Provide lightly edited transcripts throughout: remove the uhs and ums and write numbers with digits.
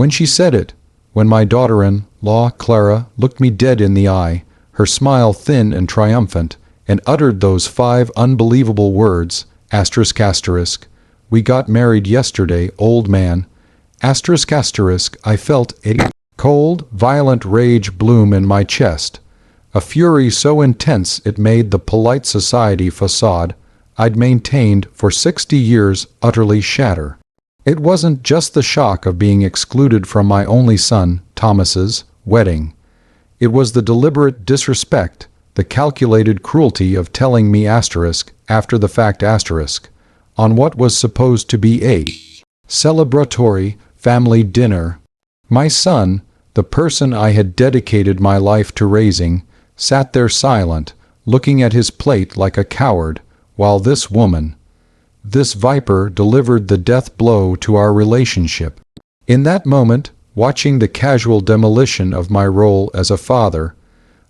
When she said it, when my daughter-in-law, Clara, looked me dead in the eye, her smile thin and triumphant, and uttered those 5 unbelievable words, ***, we got married yesterday, old man, ***, I felt a cold, violent rage bloom in my chest, a fury so intense it made the polite society facade I'd maintained for 60 years utterly shatter. It wasn't just the shock of being excluded from my only son, Thomas's, wedding. It was the deliberate disrespect, the calculated cruelty of telling me ***, after the fact ***, on what was supposed to be a celebratory family dinner. My son, the person I had dedicated my life to raising, sat there silent, looking at his plate like a coward, while this woman, this viper, delivered the death blow to our relationship. In that moment, watching the casual demolition of my role as a father,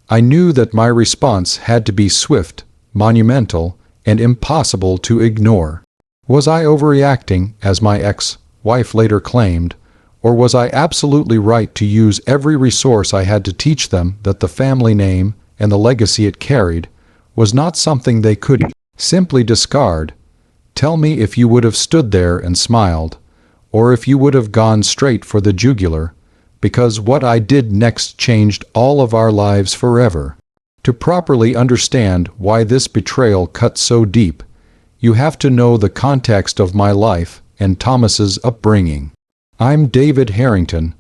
I knew that my response had to be swift, monumental, and impossible to ignore. Was I overreacting, as my ex-wife later claimed, or was I absolutely right to use every resource I had to teach them that the family name and the legacy it carried was not something they could simply discard? Tell me if you would have stood there and smiled, or if you would have gone straight for the jugular, because what I did next changed all of our lives forever. To properly understand why this betrayal cut so deep, you have to know the context of my life and Thomas's upbringing. I'm David Harrington.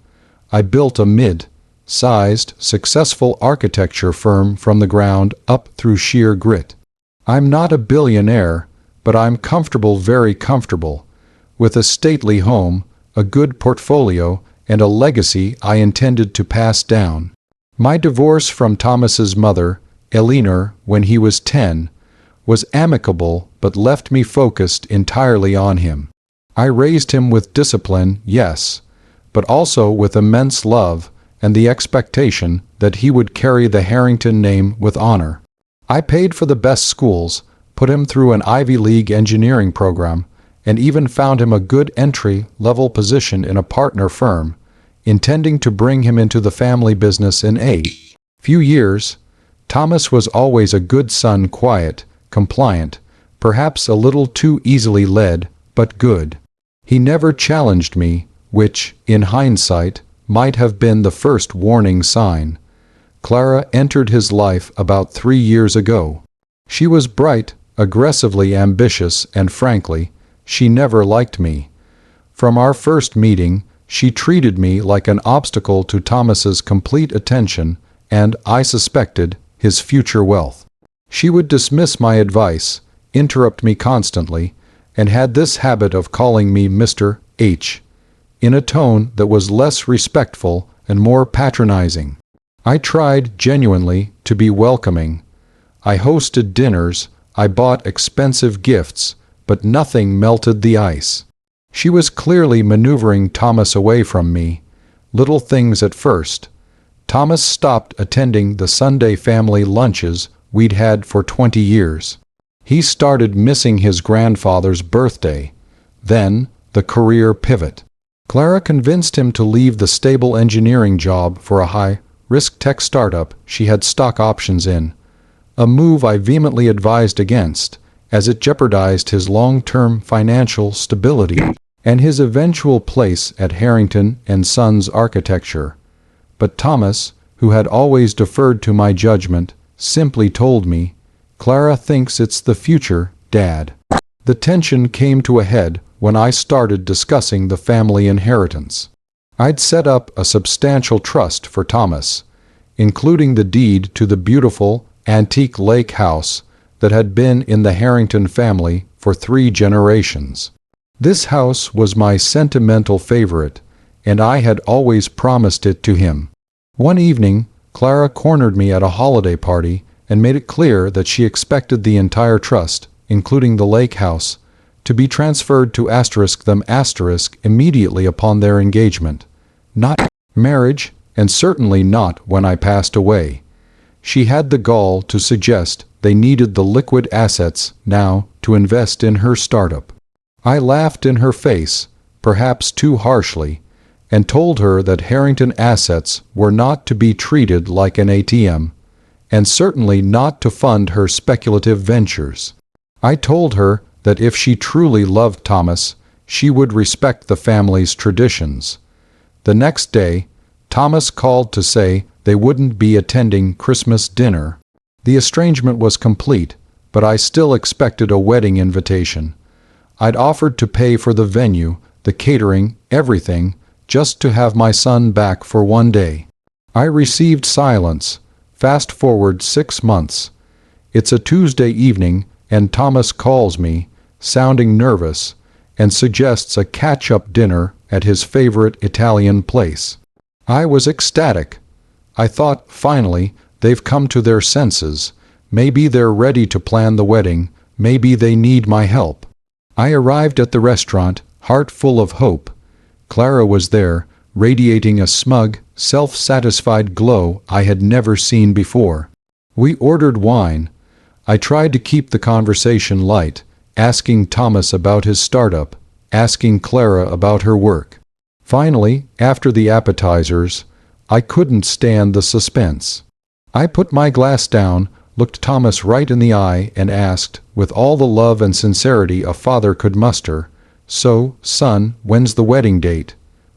I built a mid-sized, successful architecture firm from the ground up through sheer grit. I'm not a billionaire, but I'm comfortable, very comfortable, with a stately home, a good portfolio, and a legacy I intended to pass down. My divorce from Thomas's mother, Eleanor, when he was 10, was amicable but left me focused entirely on him. I raised him with discipline, yes, but also with immense love and the expectation that he would carry the Harrington name with honor. I paid for the best schools, put him through an Ivy League engineering program, and even found him a good entry-level position in a partner firm, intending to bring him into the family business in a few years. Thomas was always a good son, quiet, compliant, perhaps a little too easily led, but good. He never challenged me, which, in hindsight, might have been the first warning sign. Clara entered his life about 3 years ago. She was bright, aggressively ambitious, and frankly, she never liked me. From our first meeting, she treated me like an obstacle to Thomas's complete attention and, I suspected, his future wealth. She would dismiss my advice, interrupt me constantly, and had this habit of calling me Mr. H, in a tone that was less respectful and more patronizing. I tried genuinely to be welcoming. I hosted dinners, I bought expensive gifts, but nothing melted the ice. She was clearly maneuvering Thomas away from me. Little things at first. Thomas stopped attending the Sunday family lunches we'd had for 20 years. He started missing his grandfather's birthday. Then, the career pivot. Clara convinced him to leave the stable engineering job for a high-risk tech startup she had stock options in, a move I vehemently advised against, as it jeopardized his long-term financial stability and his eventual place at Harrington and Sons Architecture. But Thomas, who had always deferred to my judgment, simply told me, "Clara thinks it's the future, Dad." The tension came to a head when I started discussing the family inheritance. I'd set up a substantial trust for Thomas, including the deed to the beautiful, antique lake house that had been in the Harrington family for 3 generations. This house was my sentimental favorite, and I had always promised it to him. One evening, Clara cornered me at a holiday party and made it clear that she expected the entire trust, including the lake house, to be transferred to them immediately upon their engagement. Not marriage, and certainly not when I passed away. She had the gall to suggest they needed the liquid assets now to invest in her startup. I laughed in her face, perhaps too harshly, and told her that Harrington assets were not to be treated like an ATM, and certainly not to fund her speculative ventures. I told her that if she truly loved Thomas, she would respect the family's traditions. The next day, Thomas called to say they wouldn't be attending Christmas dinner. The estrangement was complete, but I still expected a wedding invitation. I'd offered to pay for the venue, the catering, everything, just to have my son back for one day. I received silence. Fast forward 6 months. It's a Tuesday evening, and Thomas calls me, sounding nervous, and suggests a catch-up dinner at his favorite Italian place. I was ecstatic. I thought, finally, they've come to their senses. Maybe they're ready to plan the wedding. Maybe they need my help. I arrived at the restaurant, heart full of hope. Clara was there, radiating a smug, self-satisfied glow I had never seen before. We ordered wine. I tried to keep the conversation light, asking Thomas about his startup, asking Clara about her work. Finally, after the appetizers, I couldn't stand the suspense. I put my glass down, looked Thomas right in the eye, and asked, with all the love and sincerity a father could muster, "So, son, when's the wedding date?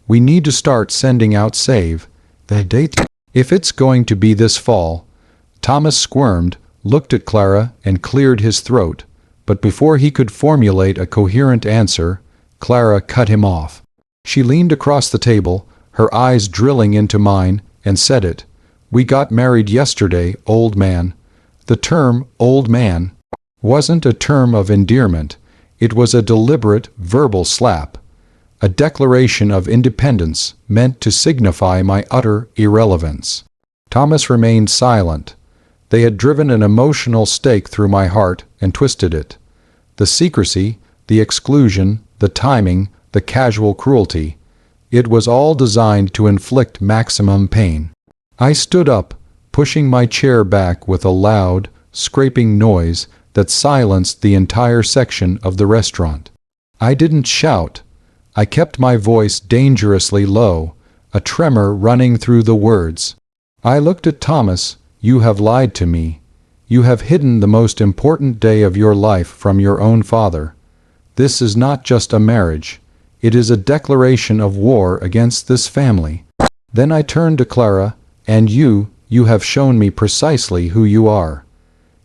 We need to start sending out save the date. If it's going to be this fall." Thomas squirmed, looked at Clara, and cleared his throat. But before he could formulate a coherent answer, Clara cut him off. She leaned across the table, her eyes drilling into mine, and said it. "We got married yesterday, old man." The term "old man" wasn't a term of endearment. It was a deliberate, verbal slap. A declaration of independence meant to signify my utter irrelevance. Thomas remained silent. They had driven an emotional stake through my heart and twisted it. The secrecy, the exclusion, the timing, the casual cruelty. It was all designed to inflict maximum pain. I stood up, pushing my chair back with a loud, scraping noise that silenced the entire section of the restaurant. I didn't shout. I kept my voice dangerously low, a tremor running through the words. I looked at Thomas. "You have lied to me. You have hidden the most important day of your life from your own father. This is not just a marriage. It is a declaration of war against this family." Then I turned to Clara, "And you have shown me precisely who you are.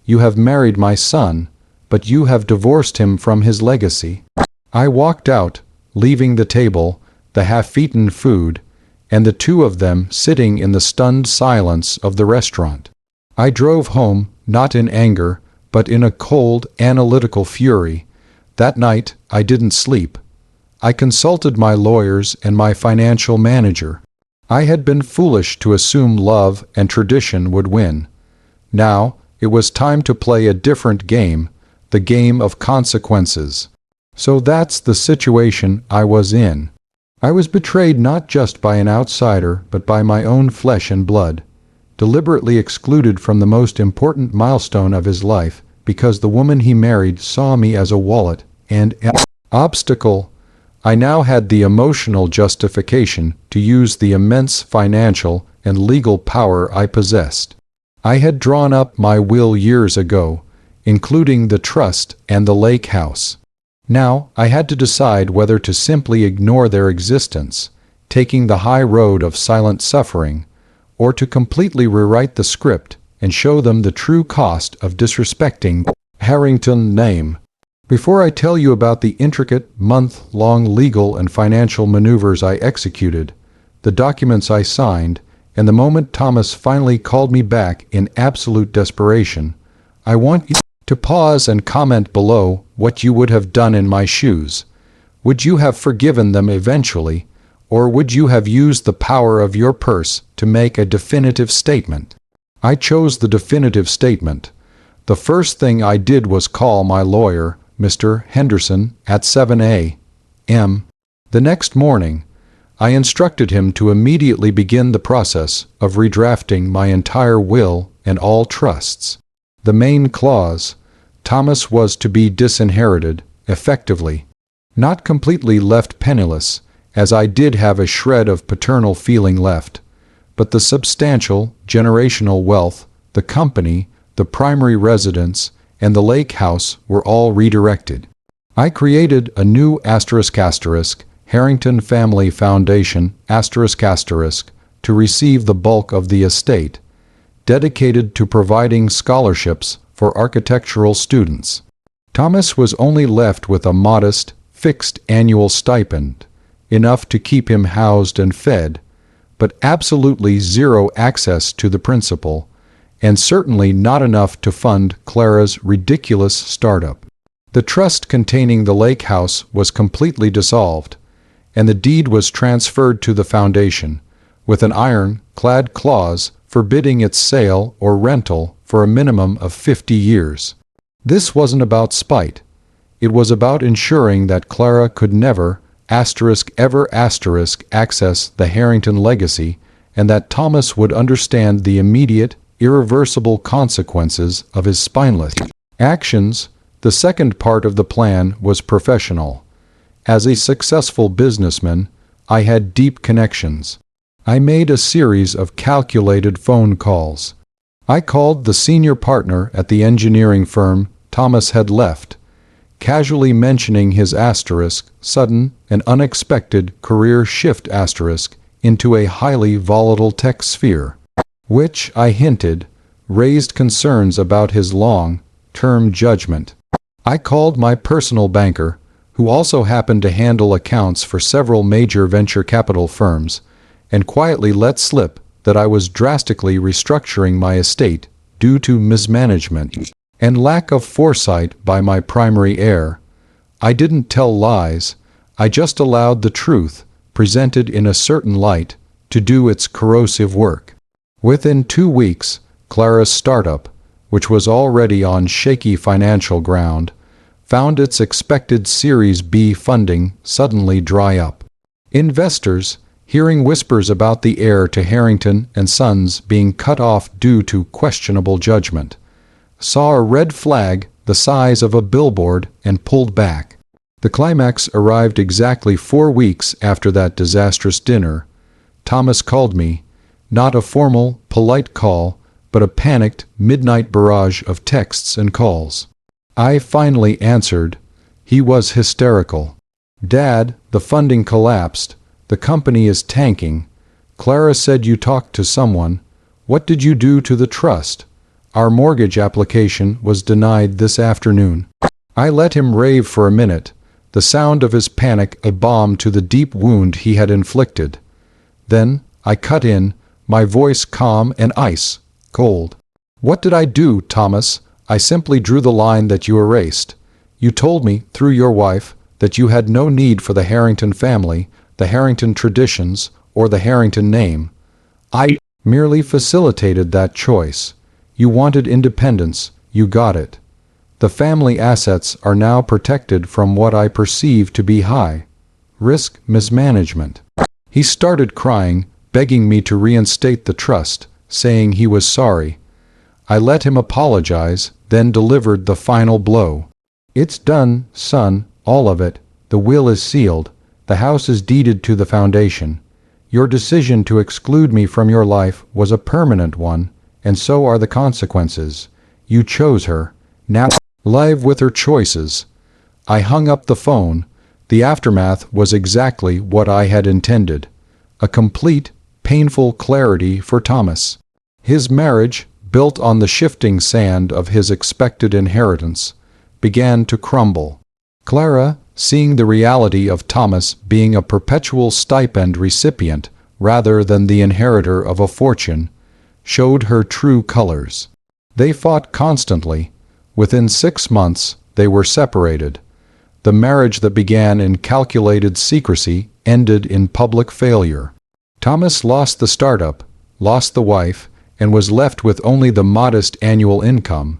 You have married my son, but you have divorced him from his legacy." I walked out, leaving the table, the half-eaten food, and the two of them sitting in the stunned silence of the restaurant. I drove home, not in anger, but in a cold, analytical fury. That night, I didn't sleep. I consulted my lawyers and my financial manager. I had been foolish to assume love and tradition would win. Now, it was time to play a different game, the game of consequences. So that's the situation I was in. I was betrayed not just by an outsider, but by my own flesh and blood, deliberately excluded from the most important milestone of his life because the woman he married saw me as a wallet and an obstacle. I now had the emotional justification to use the immense financial and legal power I possessed. I had drawn up my will years ago, including the trust and the lake house. Now I had to decide whether to simply ignore their existence, taking the high road of silent suffering, or to completely rewrite the script and show them the true cost of disrespecting Harrington's name. Before I tell you about the intricate, month-long legal and financial maneuvers I executed, the documents I signed, and the moment Thomas finally called me back in absolute desperation, I want you to pause and comment below what you would have done in my shoes. Would you have forgiven them eventually, or would you have used the power of your purse to make a definitive statement? I chose the definitive statement. The first thing I did was call my lawyer, Mr. Henderson, at 7 a.m. The next morning, I instructed him to immediately begin the process of redrafting my entire will and all trusts. The main clause, Thomas was to be disinherited, effectively, not completely left penniless, as I did have a shred of paternal feeling left. But the substantial, generational wealth, the company, the primary residence, and the lake house were all redirected. I created a new *** Harrington Family Foundation *** to receive the bulk of the estate, dedicated to providing scholarships for architectural students. Thomas was only left with a modest, fixed annual stipend, enough to keep him housed and fed, but absolutely zero access to the principal, and certainly not enough to fund Clara's ridiculous startup. The trust containing the lake house was completely dissolved, and the deed was transferred to the foundation, with an iron-clad clause forbidding its sale or rental for a minimum of 50 years. This wasn't about spite. It was about ensuring that Clara could never ever access the Harrington legacy, and that Thomas would understand the immediate, irreversible consequences of his spineless actions. The second part of the plan was professional. As a successful businessman, I had deep connections. I made a series of calculated phone calls. I called the senior partner at the engineering firm Thomas had left, casually mentioning his sudden and unexpected career shift into a highly volatile tech sphere, which, I hinted, raised concerns about his long-term judgment. I called my personal banker, who also happened to handle accounts for several major venture capital firms, and quietly let slip that I was drastically restructuring my estate due to mismanagement and lack of foresight by my primary heir. I didn't tell lies, I just allowed the truth, presented in a certain light, to do its corrosive work. Within 2 weeks, Clara's startup, which was already on shaky financial ground, found its expected Series B funding suddenly dry up. Investors, hearing whispers about the heir to Harrington and Sons being cut off due to questionable judgment, saw a red flag the size of a billboard and pulled back. The climax arrived exactly 4 weeks after that disastrous dinner. Thomas called me, not a formal, polite call, but a panicked, midnight barrage of texts and calls. I finally answered. He was hysterical. "Dad, the funding collapsed. The company is tanking. Clara said you talked to someone. What did you do to the trust? Our mortgage application was denied this afternoon." I let him rave for a minute, the sound of his panic a balm to the deep wound he had inflicted. Then I cut in, my voice calm and ice cold. "What did I do, Thomas? I simply drew the line that you erased. You told me, through your wife, that you had no need for the Harrington family, the Harrington traditions, or the Harrington name. I merely facilitated that choice. You wanted independence, you got it. The family assets are now protected from what I perceive to be high-risk mismanagement." He started crying, begging me to reinstate the trust, saying he was sorry. I let him apologize, then delivered the final blow. "It's done, son, all of it. The will is sealed. The house is deeded to the foundation. Your decision to exclude me from your life was a permanent one, and so are the consequences. You chose her. Now live with her choices." I hung up the phone. The aftermath was exactly what I had intended. A complete, painful clarity for Thomas. His marriage, built on the shifting sand of his expected inheritance, began to crumble. Clara, seeing the reality of Thomas being a perpetual stipend recipient rather than the inheritor of a fortune, showed her true colors. They fought constantly. Within 6 months, they were separated. The marriage that began in calculated secrecy ended in public failure. Thomas lost the startup, lost the wife, and was left with only the modest annual income,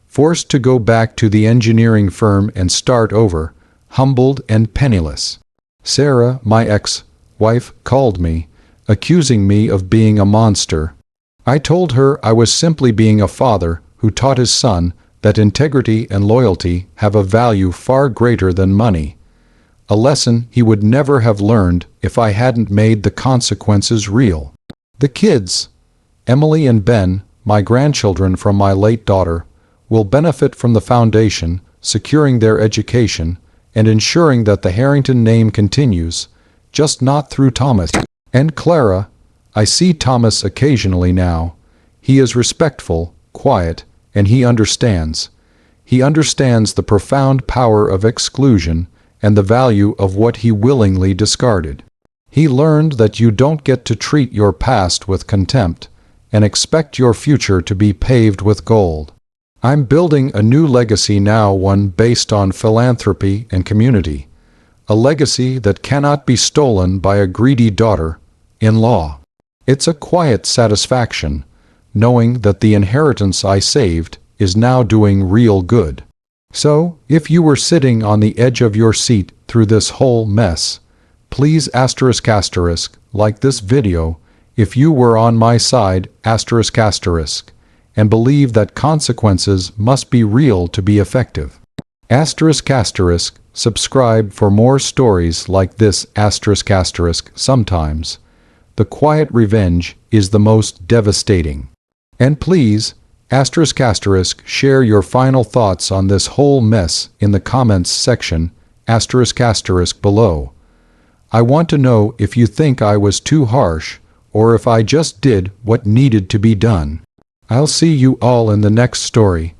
forced to go back to the engineering firm and start over, humbled and penniless. Sarah, my ex-wife, called me, accusing me of being a monster. I told her I was simply being a father who taught his son that integrity and loyalty have a value far greater than money. a lesson he would never have learned if I hadn't made the consequences real. The kids, Emily and Ben, my grandchildren from my late daughter, will benefit from the foundation, securing their education, and ensuring that the Harrington name continues, just not through Thomas. And Clara, I see Thomas occasionally now. He is respectful, quiet, and he understands. He understands the profound power of exclusion and the value of what he willingly discarded. He learned that you don't get to treat your past with contempt and expect your future to be paved with gold. I'm building a new legacy now, one based on philanthropy and community. A legacy that cannot be stolen by a greedy daughter-in-law. It's a quiet satisfaction, knowing that the inheritance I saved is now doing real good. So, if you were sitting on the edge of your seat through this whole mess, please ***, like this video if you were on my side ***, and believe that consequences must be real to be effective. ***, subscribe for more stories like this ***. Sometimes, the quiet revenge is the most devastating. And please, ***, share your final thoughts on this whole mess in the comments section *** below. I want to know if you think I was too harsh or if I just did what needed to be done. I'll see you all in the next story.